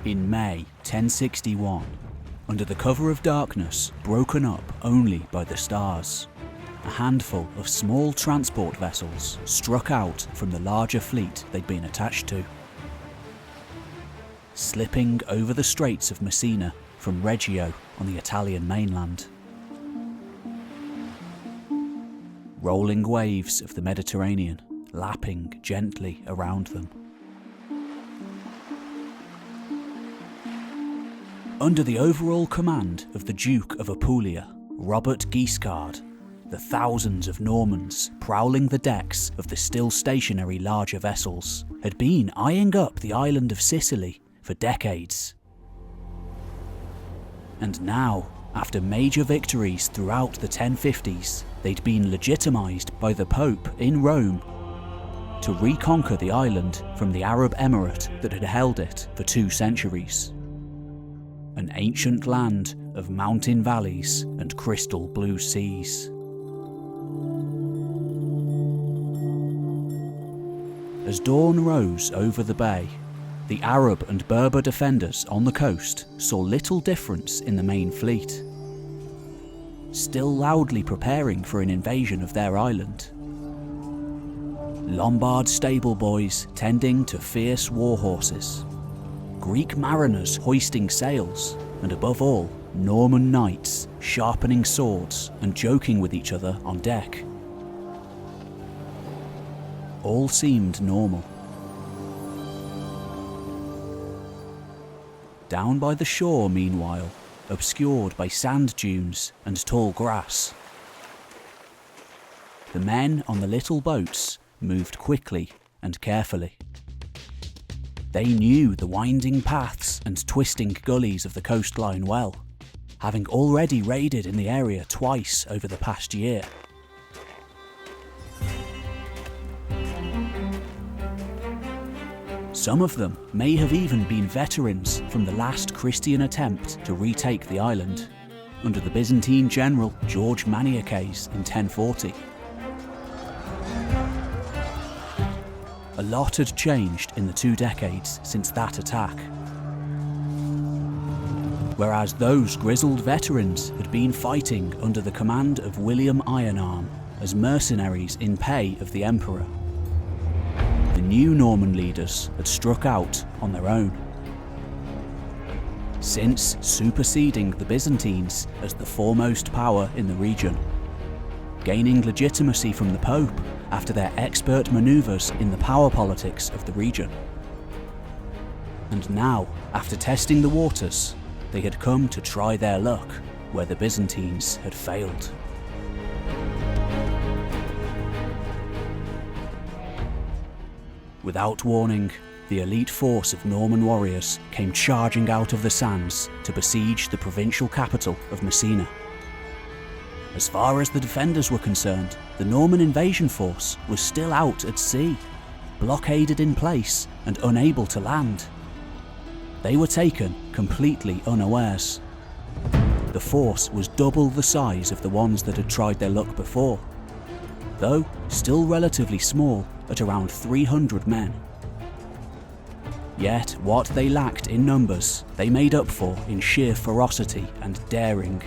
In May 1061, under the cover of darkness, broken up only by the stars, a handful of small transport vessels struck out from the larger fleet they'd been attached to. Slipping over the straits of Messina from Reggio on the Italian mainland. Rolling waves of the Mediterranean lapping gently around them. Under the overall command of the Duke of Apulia, Robert Guiscard, the thousands of Normans prowling the decks of the still stationary larger vessels had been eyeing up the island of Sicily for decades. And now, after major victories throughout the 1050s, they'd been legitimised by the Pope in Rome to reconquer the island from the Arab Emirate that had held it for 2 centuries. An ancient land of mountain valleys and crystal blue seas. As dawn rose over the bay, the Arab and Berber defenders on the coast saw little difference in the main fleet, still loudly preparing for an invasion of their island. Lombard stable boys tending to fierce war horses, Greek mariners hoisting sails, and above all, Norman knights sharpening swords and joking with each other on deck. All seemed normal. Down by the shore, meanwhile, obscured by sand dunes and tall grass, the men on the little boats moved quickly and carefully. They knew the winding paths and twisting gullies of the coastline well, having already raided in the area twice over the past year. Some of them may have even been veterans from the last Christian attempt to retake the island, under the Byzantine general George Maniakes in 1040. A lot had changed in the 2 decades since that attack. Whereas those grizzled veterans had been fighting under the command of William Ironarm as mercenaries in pay of the Emperor, the new Norman leaders had struck out on their own. Since superseding the Byzantines as the foremost power in the region, gaining legitimacy from the Pope after their expert manoeuvres in the power politics of the region. And now, after testing the waters, they had come to try their luck where the Byzantines had failed. Without warning, the elite force of Norman warriors came charging out of the sands to besiege the provincial capital of Messina. As far as the defenders were concerned, the Norman invasion force was still out at sea, blockaded in place and unable to land. They were taken completely unawares. The force was double the size of the ones that had tried their luck before, though still relatively small at around 300 men. Yet what they lacked in numbers, they made up for in sheer ferocity and daring.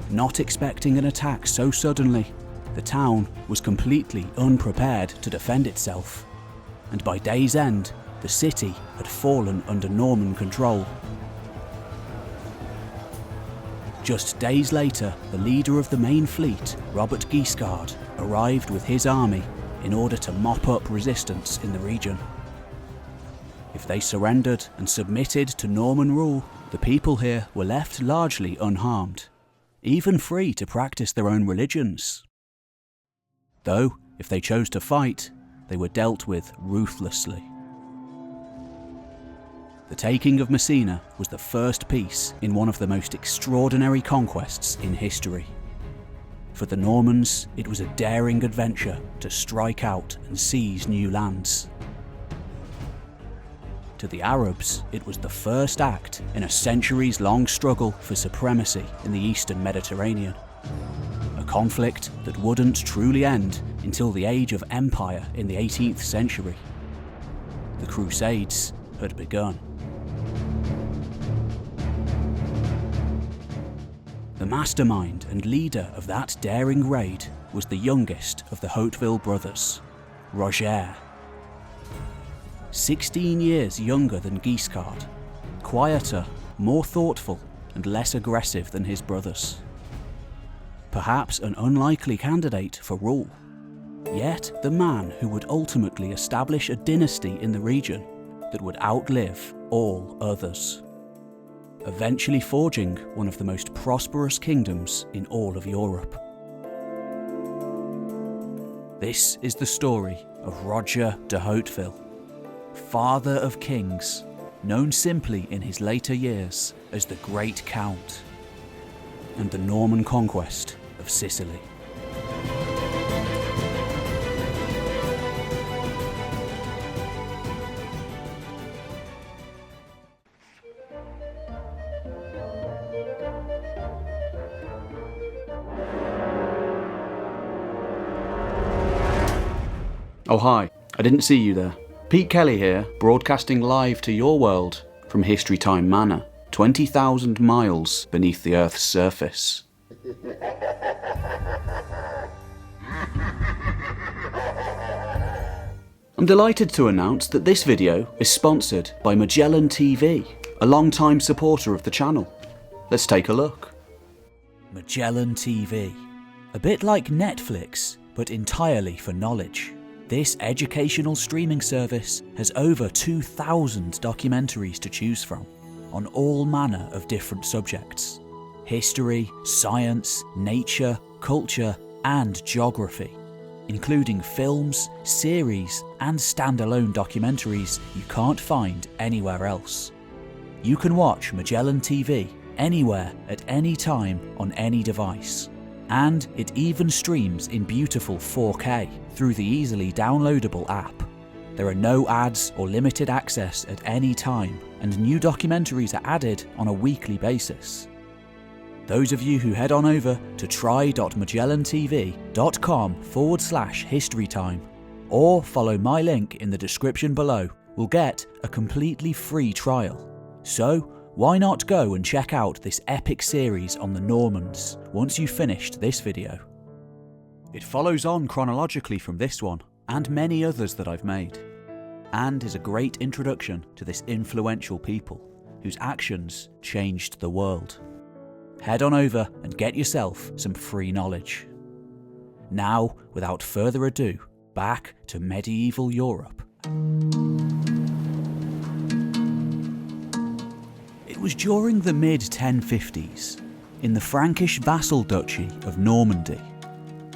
Not expecting an attack so suddenly, the town was completely unprepared to defend itself, and by day's end, the city had fallen under Norman control. Just days later, the leader of the main fleet, Robert Guiscard, arrived with his army in order to mop up resistance in the region. If they surrendered and submitted to Norman rule, the people here were left largely unharmed, even free to practice their own religions. Though, if they chose to fight, they were dealt with ruthlessly. The taking of Messina was the first piece in one of the most extraordinary conquests in history. For the Normans, it was a daring adventure to strike out and seize new lands. To the Arabs, it was the first act in a centuries-long struggle for supremacy in the Eastern Mediterranean. A conflict that wouldn't truly end until the age of empire in the 18th century. The Crusades had begun. The mastermind and leader of that daring raid was the youngest of the Hauteville brothers, Roger. 16 years younger than Guiscard, quieter, more thoughtful, and less aggressive than his brothers. Perhaps an unlikely candidate for rule, yet the man who would ultimately establish a dynasty in the region that would outlive all others, eventually forging one of the most prosperous kingdoms in all of Europe. This is the story of Roger de Hauteville, father of kings, known simply in his later years as the Great Count, and the Norman conquest of Sicily. Oh hi, I didn't see you there. Pete Kelly here, broadcasting live to your world from History Time Manor, 20,000 miles beneath the Earth's surface. I'm delighted to announce that this video is sponsored by Magellan TV, a long-time supporter of the channel. Let's take a look. Magellan TV, a bit like Netflix, but entirely for knowledge. This educational streaming service has over 2,000 documentaries to choose from, on all manner of different subjects: history, science, nature, culture, and geography, including films, series, and standalone documentaries you can't find anywhere else. You can watch Magellan TV anywhere at any time on any device. And it even streams in beautiful 4K through the easily downloadable app. There are no ads or limited access at any time, and new documentaries are added on a weekly basis. Those of you who head on over to try.magellantv.com/historytime or follow my link in the description below will get a completely free trial. So, why not go and check out this epic series on the Normans once you've finished this video? It follows on chronologically from this one, and many others that I've made, and is a great introduction to this influential people whose actions changed the world. Head on over and get yourself some free knowledge. Now, without further ado, back to medieval Europe. It was during the mid-1050s, in the Frankish vassal duchy of Normandy,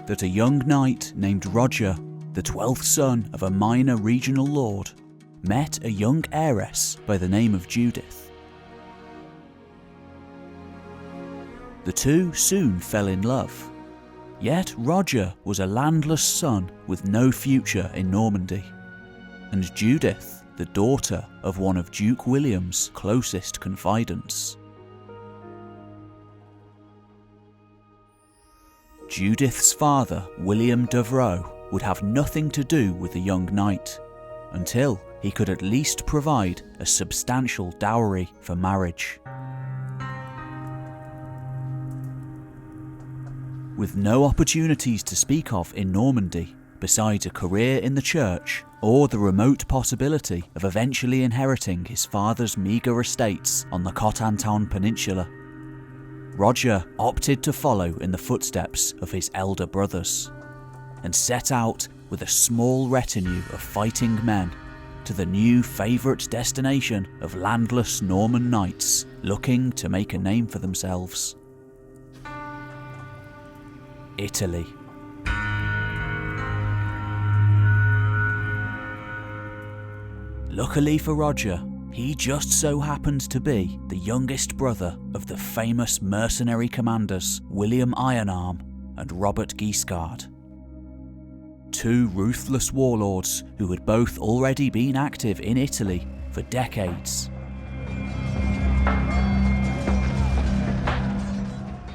that a young knight named Roger, the 12th son of a minor regional lord, met a young heiress by the name of Judith. The two soon fell in love, yet Roger was a landless son with no future in Normandy, and Judith the daughter of one of Duke William's closest confidants. Judith's father, William Devereux, would have nothing to do with the young knight, until he could at least provide a substantial dowry for marriage. With no opportunities to speak of in Normandy, besides a career in the church, or the remote possibility of eventually inheriting his father's meagre estates on the Cotentin Peninsula, Roger opted to follow in the footsteps of his elder brothers, and set out with a small retinue of fighting men to the new favourite destination of landless Norman knights looking to make a name for themselves: Italy. Luckily for Roger, he just so happened to be the youngest brother of the famous mercenary commanders William Ironarm and Robert Guiscard, two ruthless warlords who had both already been active in Italy for decades,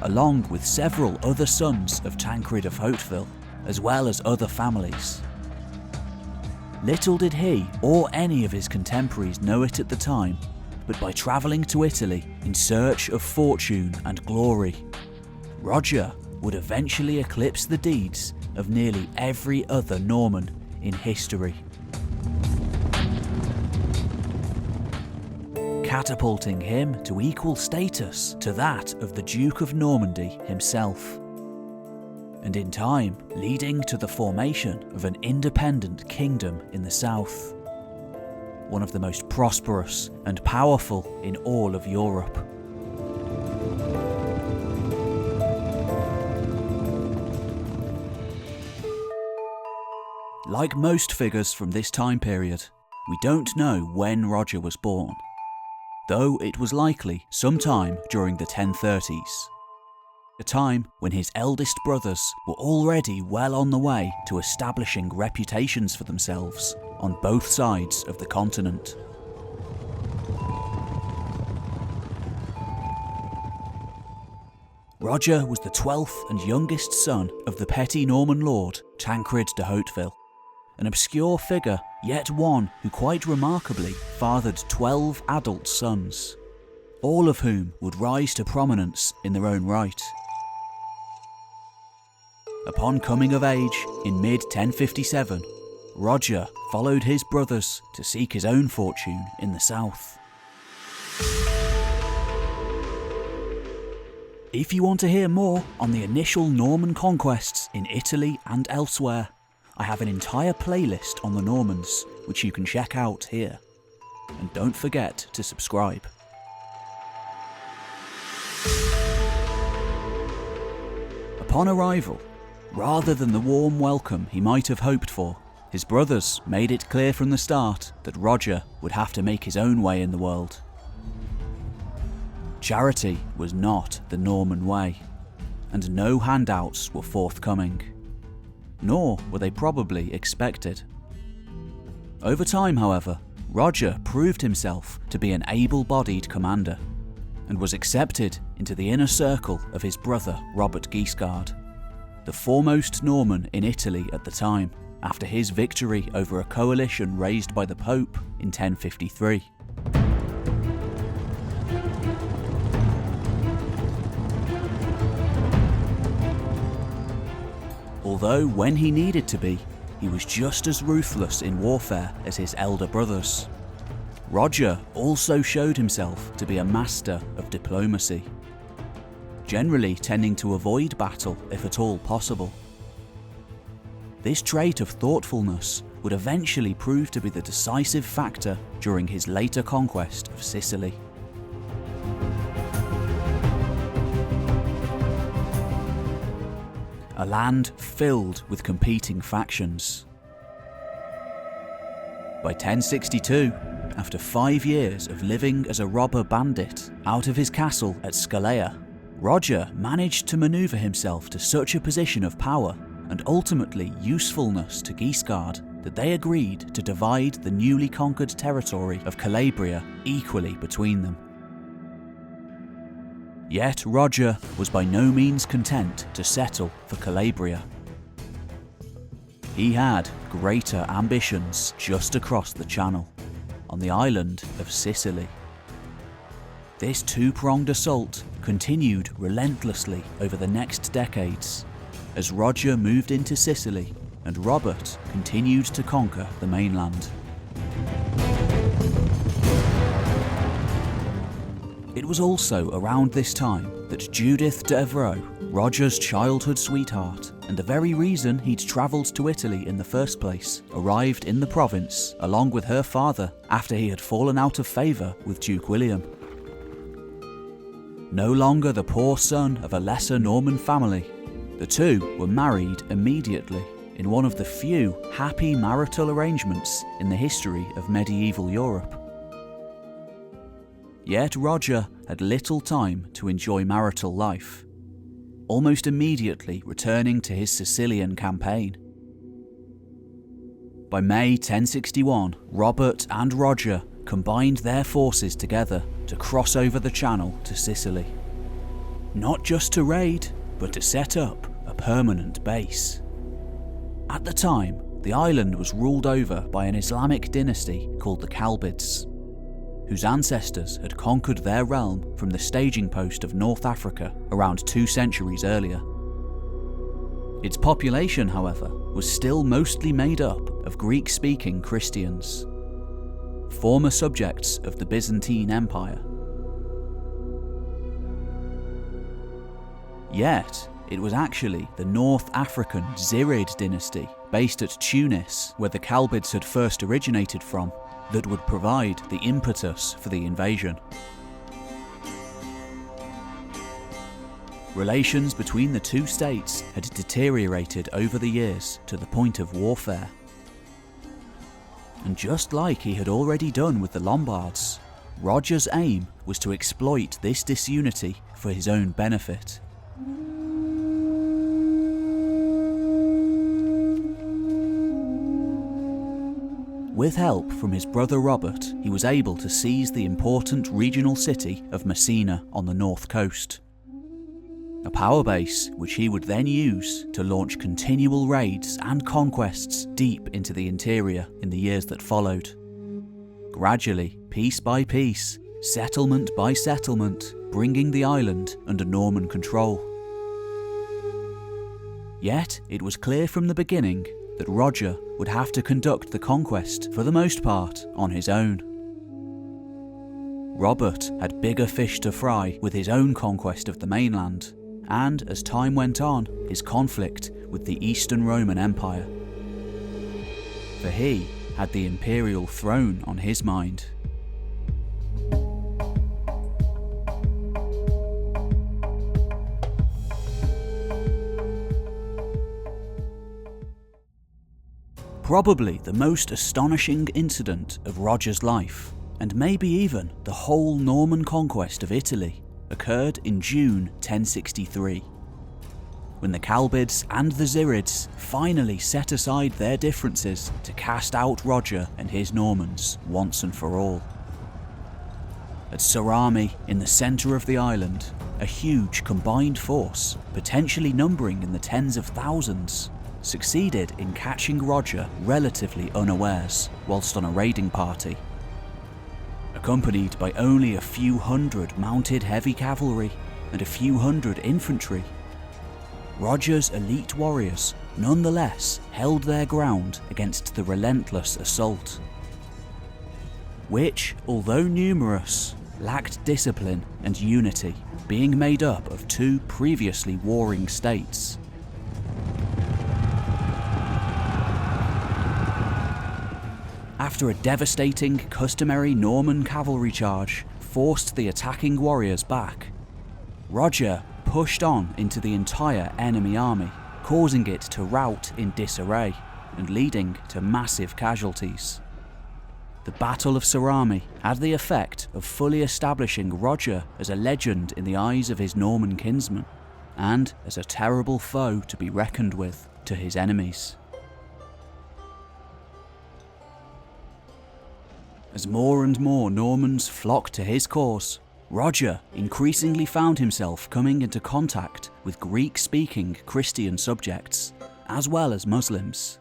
along with several other sons of Tancred of Hauteville, as well as other families. Little did he or any of his contemporaries know it at the time, but by travelling to Italy in search of fortune and glory, Roger would eventually eclipse the deeds of nearly every other Norman in history, catapulting him to equal status to that of the Duke of Normandy himself, and in time leading to the formation of an independent kingdom in the south, one of the most prosperous and powerful in all of Europe. Like most figures from this time period, we don't know when Roger was born, though it was likely sometime during the 1030s, a time when his eldest brothers were already well on the way to establishing reputations for themselves on both sides of the continent. Roger was the 12th and youngest son of the petty Norman lord Tancred de Hauteville, an obscure figure, yet one who quite remarkably fathered 12 adult sons, all of whom would rise to prominence in their own right. Upon coming of age in mid-1057, Roger followed his brothers to seek his own fortune in the south. If you want to hear more on the initial Norman conquests in Italy and elsewhere, I have an entire playlist on the Normans, which you can check out here. And don't forget to subscribe. Upon arrival, rather than the warm welcome he might have hoped for, his brothers made it clear from the start that Roger would have to make his own way in the world. Charity was not the Norman way, and no handouts were forthcoming. Nor were they probably expected. Over time, however, Roger proved himself to be an able-bodied commander, and was accepted into the inner circle of his brother Robert Guiscard, the foremost Norman in Italy at the time, after his victory over a coalition raised by the Pope in 1053. Although when he needed to be, he was just as ruthless in warfare as his elder brothers, Roger also showed himself to be a master of diplomacy, generally tending to avoid battle if at all possible. This trait of thoughtfulness would eventually prove to be the decisive factor during his later conquest of Sicily. A land filled with competing factions. By 1062, after 5 years of living as a robber bandit out of his castle at Scalea, Roger managed to maneuver himself to such a position of power and ultimately usefulness to Guiscard that they agreed to divide the newly conquered territory of Calabria equally between them. Yet Roger was by no means content to settle for Calabria. He had greater ambitions just across the Channel, on the island of Sicily. This two-pronged assault continued relentlessly over the next decades, as Roger moved into Sicily and Robert continued to conquer the mainland. It was also around this time that Judith de Evreux, Roger's childhood sweetheart, and the very reason he'd travelled to Italy in the first place, arrived in the province along with her father after he had fallen out of favour with Duke William. No longer the poor son of a lesser Norman family, the two were married immediately in one of the few happy marital arrangements in the history of medieval Europe. Yet Roger had little time to enjoy marital life, almost immediately returning to his Sicilian campaign. By May 1061, Robert and Roger combined their forces together to cross over the Channel to Sicily. Not just to raid, but to set up a permanent base. At the time, the island was ruled over by an Islamic dynasty called the Kalbids. whose ancestors had conquered their realm from the staging post of North Africa around 2 centuries earlier. Its population, however, was still mostly made up of Greek-speaking Christians, former subjects of the Byzantine Empire. Yet, it was actually the North African Zirid dynasty, based at Tunis, where the Kalbids had first originated from, that would provide the impetus for the invasion. Relations between the two states had deteriorated over the years to the point of warfare. And just like he had already done with the Lombards, Roger's aim was to exploit this disunity for his own benefit. With help from his brother Robert, he was able to seize the important regional city of Messina on the north coast. A power base which he would then use to launch continual raids and conquests deep into the interior in the years that followed. Gradually, piece by piece, settlement by settlement, bringing the island under Norman control. Yet, it was clear from the beginning that Roger would have to conduct the conquest, for the most part, on his own. Robert had bigger fish to fry with his own conquest of the mainland, and as time went on, his conflict with the Eastern Roman Empire. For he had the imperial throne on his mind. Probably the most astonishing incident of Roger's life, and maybe even the whole Norman conquest of Italy, occurred in June 1063, when the Kalbids and the Zirids finally set aside their differences to cast out Roger and his Normans once and for all. At Sarami, in the centre of the island, a huge combined force, potentially numbering in the tens of thousands, succeeded in catching Roger relatively unawares whilst on a raiding party. Accompanied by only a few hundred mounted heavy cavalry and a few hundred infantry, Roger's elite warriors nonetheless held their ground against the relentless assault, which, although numerous, lacked discipline and unity, being made up of two previously warring states. After a devastating, customary Norman cavalry charge forced the attacking warriors back, Roger pushed on into the entire enemy army, causing it to rout in disarray and leading to massive casualties. The Battle of Sarami had the effect of fully establishing Roger as a legend in the eyes of his Norman kinsmen, and as a terrible foe to be reckoned with to his enemies. As more and more Normans flocked to his cause, Roger increasingly found himself coming into contact with Greek-speaking Christian subjects, as well as Muslims.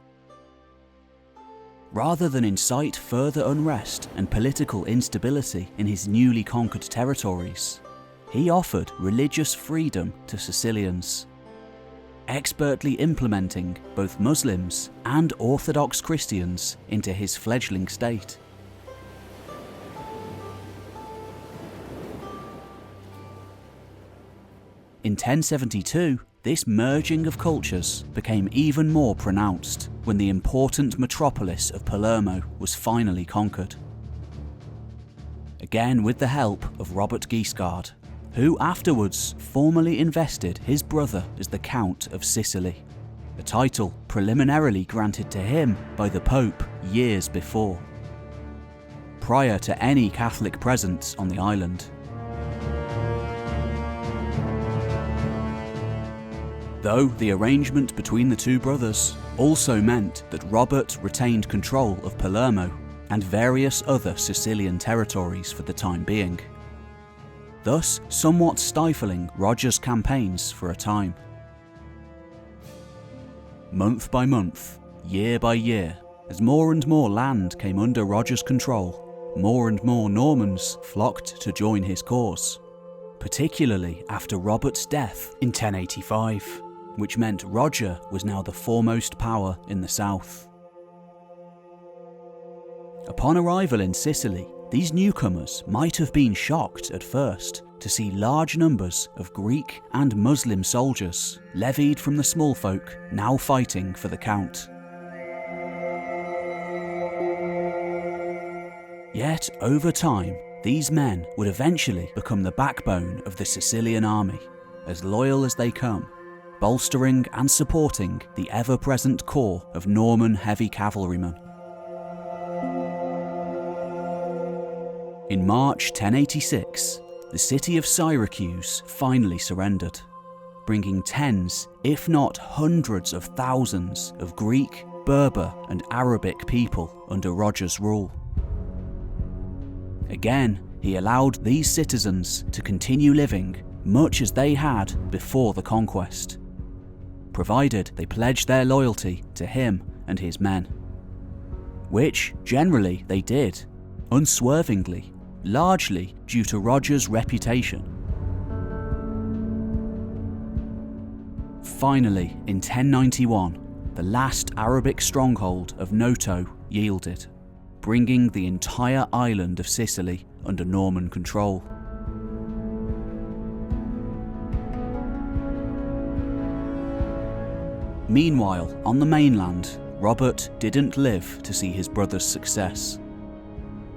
Rather than incite further unrest and political instability in his newly conquered territories, he offered religious freedom to Sicilians, expertly implementing both Muslims and Orthodox Christians into his fledgling state. In 1072, this merging of cultures became even more pronounced when the important metropolis of Palermo was finally conquered. Again with the help of Robert Guiscard, who afterwards formally invested his brother as the Count of Sicily, a title preliminarily granted to him by the Pope years before, prior to any Catholic presence on the island. Though the arrangement between the two brothers also meant that Robert retained control of Palermo and various other Sicilian territories for the time being, thus somewhat stifling Roger's campaigns for a time. Month by month, year by year, as more and more land came under Roger's control, more and more Normans flocked to join his cause, particularly after Robert's death in 1085, which meant Roger was now the foremost power in the south. Upon arrival in Sicily, these newcomers might have been shocked at first to see large numbers of Greek and Muslim soldiers levied from the small folk now fighting for the Count. Yet, over time, these men would eventually become the backbone of the Sicilian army, as loyal as they come, bolstering and supporting the ever-present core of Norman heavy cavalrymen. In March 1086, the city of Syracuse finally surrendered, bringing tens, if not hundreds of thousands of Greek, Berber and Arabic people under Roger's rule. Again, he allowed these citizens to continue living much as they had before the conquest, provided they pledged their loyalty to him and his men. Which, generally, they did, unswervingly, largely due to Roger's reputation. Finally, in 1091, the last Arabic stronghold of Noto yielded, bringing the entire island of Sicily under Norman control. Meanwhile, on the mainland, Robert didn't live to see his brother's success,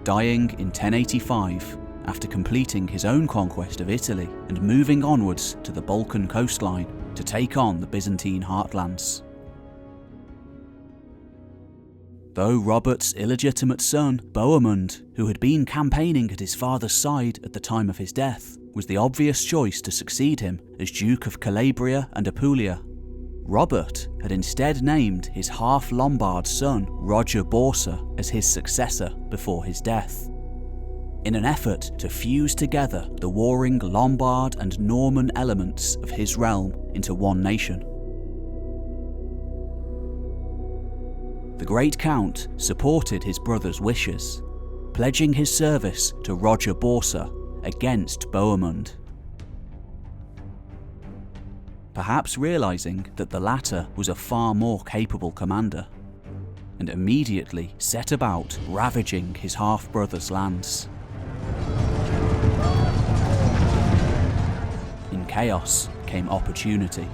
dying in 1085 after completing his own conquest of Italy and moving onwards to the Balkan coastline to take on the Byzantine heartlands. Though Robert's illegitimate son, Bohemund, who had been campaigning at his father's side at the time of his death, was the obvious choice to succeed him as Duke of Calabria and Apulia, Robert had instead named his half-Lombard son, Roger Borsa, as his successor before his death, in an effort to fuse together the warring Lombard and Norman elements of his realm into one nation. The Great Count supported his brother's wishes, pledging his service to Roger Borsa against Bohemund, perhaps realising that the latter was a far more capable commander, and immediately set about ravaging his half-brother's lands. In chaos came opportunity.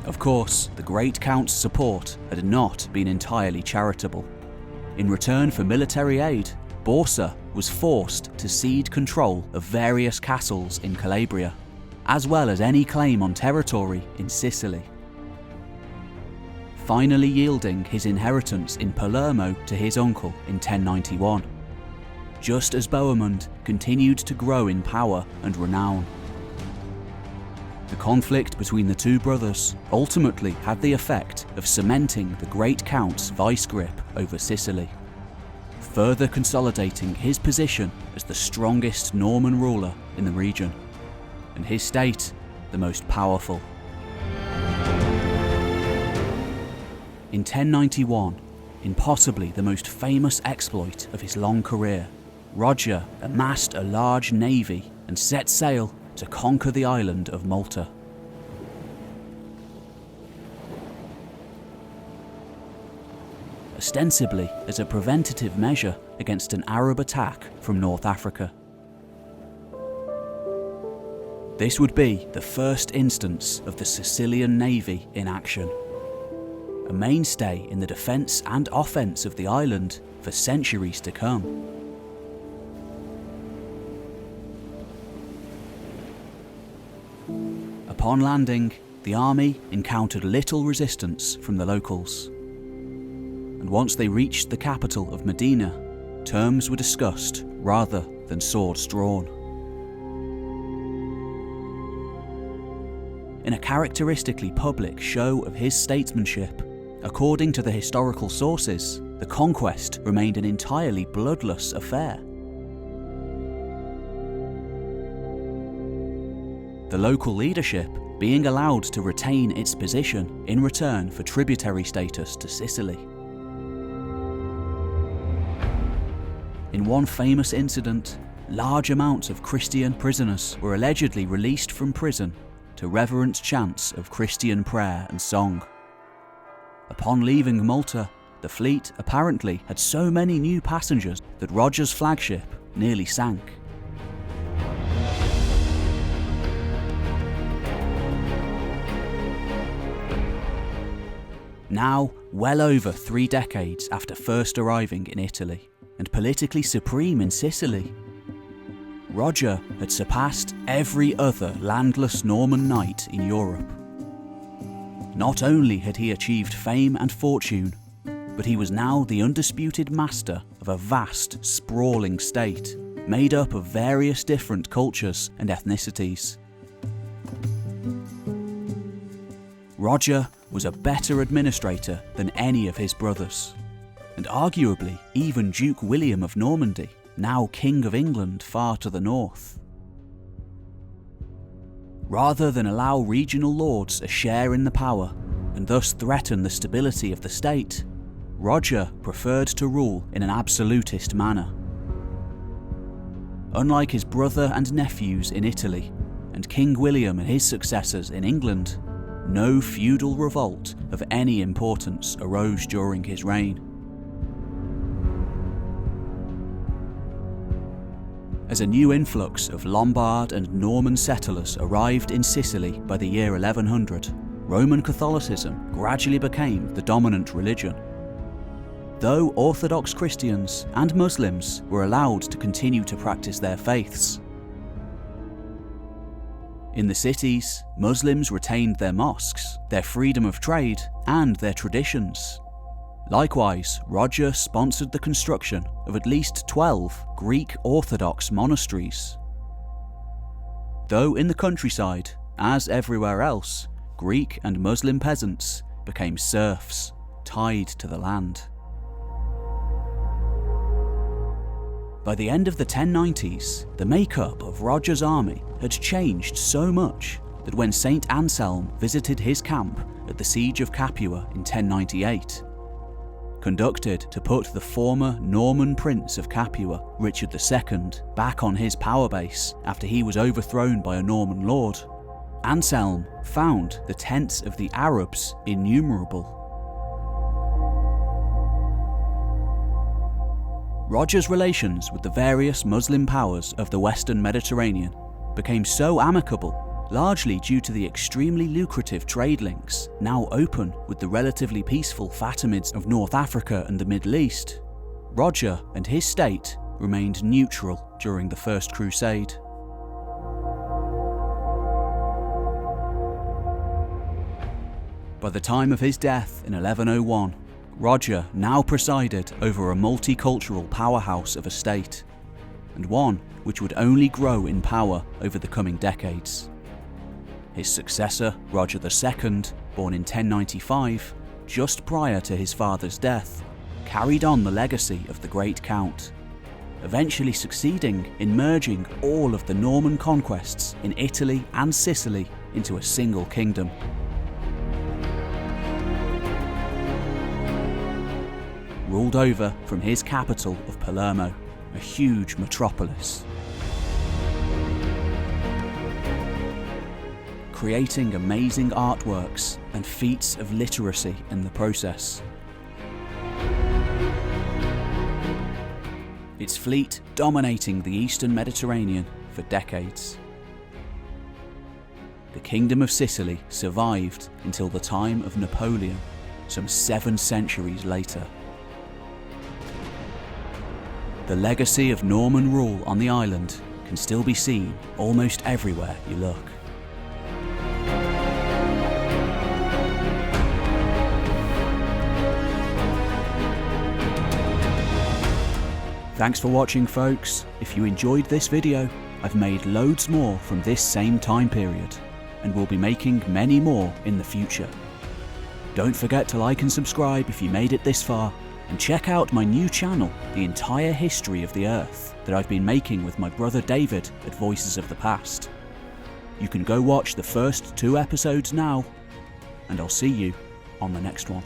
Of course, the Great Count's support had not been entirely charitable. In return for military aid, Borsa was forced to cede control of various castles in Calabria, as well as any claim on territory in Sicily, finally yielding his inheritance in Palermo to his uncle in 1091, just as Bohemund continued to grow in power and renown. The conflict between the two brothers ultimately had the effect of cementing the Great Count's vice grip over Sicily, further consolidating his position as the strongest Norman ruler in the region, and his state the most powerful. In 1091, in possibly the most famous exploit of his long career, Roger amassed a large navy and set sail to conquer the island of Malta. Ostensibly as a preventative measure against an Arab attack from North Africa. This would be the first instance of the Sicilian navy in action, a mainstay in the defence and offence of the island for centuries to come. Upon landing, the army encountered little resistance from the locals, and once they reached the capital of Medina, terms were discussed rather than swords drawn. In a characteristically public show of his statesmanship, according to the historical sources, the conquest remained an entirely bloodless affair. The local leadership being allowed to retain its position in return for tributary status to Sicily. In one famous incident, large amounts of Christian prisoners were allegedly released from prison to reverent chants of Christian prayer and song. Upon leaving Malta, the fleet apparently had so many new passengers that Roger's flagship nearly sank. Now, well over 3 decades after first arriving in Italy, and politically supreme in Sicily, Roger had surpassed every other landless Norman knight in Europe. Not only had he achieved fame and fortune, but he was now the undisputed master of a vast, sprawling state, made up of various different cultures and ethnicities. Roger was a better administrator than any of his brothers, and arguably even Duke William of Normandy, now King of England far to the north. Rather than allow regional lords a share in the power, and thus threaten the stability of the state, Roger preferred to rule in an absolutist manner. Unlike his brother and nephews in Italy, and King William and his successors in England, no feudal revolt of any importance arose during his reign. As a new influx of Lombard and Norman settlers arrived in Sicily by the year 1100, Roman Catholicism gradually became the dominant religion. Though Orthodox Christians and Muslims were allowed to continue to practice their faiths. In the cities, Muslims retained their mosques, their freedom of trade, and their traditions. Likewise, Roger sponsored the construction of at least 12 Greek Orthodox monasteries. Though in the countryside, as everywhere else, Greek and Muslim peasants became serfs, tied to the land. By the end of the 1090s, the makeup of Roger's army had changed so much that when Saint Anselm visited his camp at the Siege of Capua in 1098, conducted to put the former Norman Prince of Capua, Richard II, back on his power base after he was overthrown by a Norman lord, Anselm found the tents of the Arabs innumerable. Roger's relations with the various Muslim powers of the Western Mediterranean became so amicable, largely due to the extremely lucrative trade links now open with the relatively peaceful Fatimids of North Africa and the Middle East. Roger and his state remained neutral during the First Crusade. By the time of his death in 1101, Roger now presided over a multicultural powerhouse of a state, and one which would only grow in power over the coming decades. His successor, Roger II, born in 1095, just prior to his father's death, carried on the legacy of the Great Count, eventually succeeding in merging all of the Norman conquests in Italy and Sicily into a single kingdom. Ruled over from his capital of Palermo, a huge metropolis, creating amazing artworks and feats of literacy in the process. Its fleet dominating the Eastern Mediterranean for decades. The Kingdom of Sicily survived until the time of Napoleon, some 7 centuries later. The legacy of Norman rule on the island can still be seen almost everywhere you look. Thanks for watching, folks. If you enjoyed this video, I've made loads more from this same time period, and will be making many more in the future. Don't forget to like and subscribe if you made it this far, and check out my new channel, The Entire History of the Earth, that I've been making with my brother David at Voices of the Past. You can go watch the first 2 episodes now, and I'll see you on the next one.